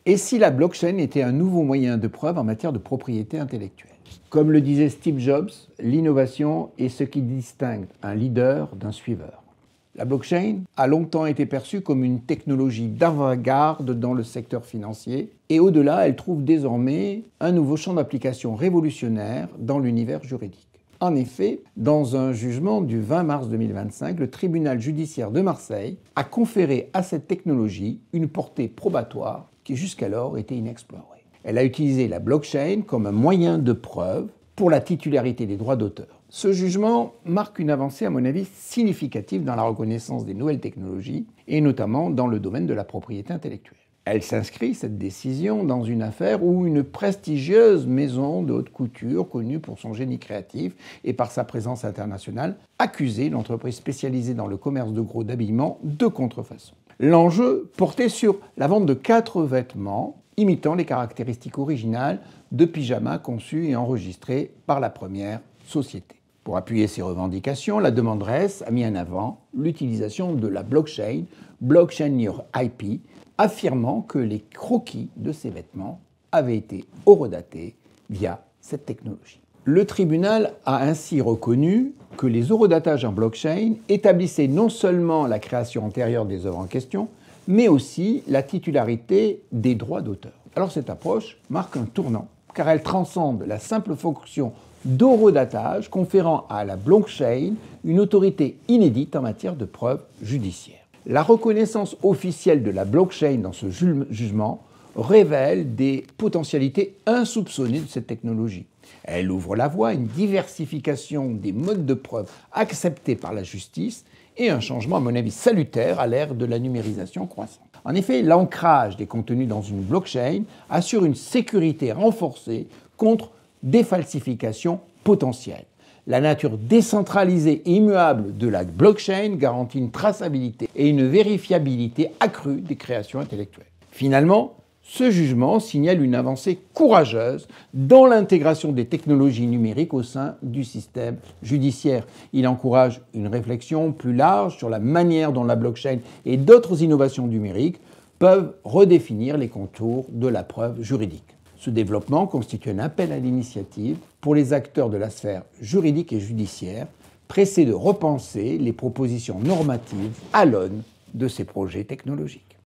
Et si la blockchain était un nouveau moyen de preuve en matière de propriété intellectuelle? Comme le disait Steve Jobs, l'innovation est ce qui distingue un leader d'un suiveur. La blockchain a longtemps été perçue comme une technologie d'avant-garde dans le secteur financier et au-delà, elle trouve désormais un nouveau champ d'application révolutionnaire dans l'univers juridique. En effet, dans un jugement du 20 mars 2025, le tribunal judiciaire de Marseille a conféré à cette technologie une portée probatoire qui jusqu'alors était inexplorée. Elle a utilisé la blockchain comme un moyen de preuve pour la titularité des droits d'auteur. Ce jugement marque une avancée, à mon avis, significative dans la reconnaissance des nouvelles technologies, et notamment dans le domaine de la propriété intellectuelle. Elle s'inscrit, cette décision, dans une affaire où une prestigieuse maison de haute couture, connue pour son génie créatif et par sa présence internationale, accusait l'entreprise spécialisée dans le commerce de gros d'habillement de contrefaçon. L'enjeu portait sur la vente de 4 vêtements imitant les caractéristiques originales de pyjamas conçus et enregistrés par la première société. Pour appuyer ces revendications, la demanderesse a mis en avant l'utilisation de la blockchain, Blockchain Your IP, affirmant que les croquis de ces vêtements avaient été horodatés via cette technologie. Le tribunal a ainsi reconnu que les horodatages en blockchain établissaient non seulement la création antérieure des œuvres en question, mais aussi la titularité des droits d'auteur. Alors cette approche marque un tournant, car elle transcende la simple fonction d'horodatage, conférant à la blockchain une autorité inédite en matière de preuves judiciaires. La reconnaissance officielle de la blockchain dans ce jugement révèle des potentialités insoupçonnées de cette technologie. Elle ouvre la voie à une diversification des modes de preuve acceptés par la justice et un changement, à mon avis, salutaire à l'ère de la numérisation croissante. En effet, l'ancrage des contenus dans une blockchain assure une sécurité renforcée contre des falsifications potentielles. La nature décentralisée et immuable de la blockchain garantit une traçabilité et une vérifiabilité accrue des créations intellectuelles. Finalement, ce jugement signale une avancée courageuse dans l'intégration des technologies numériques au sein du système judiciaire. Il encourage une réflexion plus large sur la manière dont la blockchain et d'autres innovations numériques peuvent redéfinir les contours de la preuve juridique. Ce développement constitue un appel à l'initiative pour les acteurs de la sphère juridique et judiciaire, pressés de repenser les propositions normatives à l'aune de ces projets technologiques.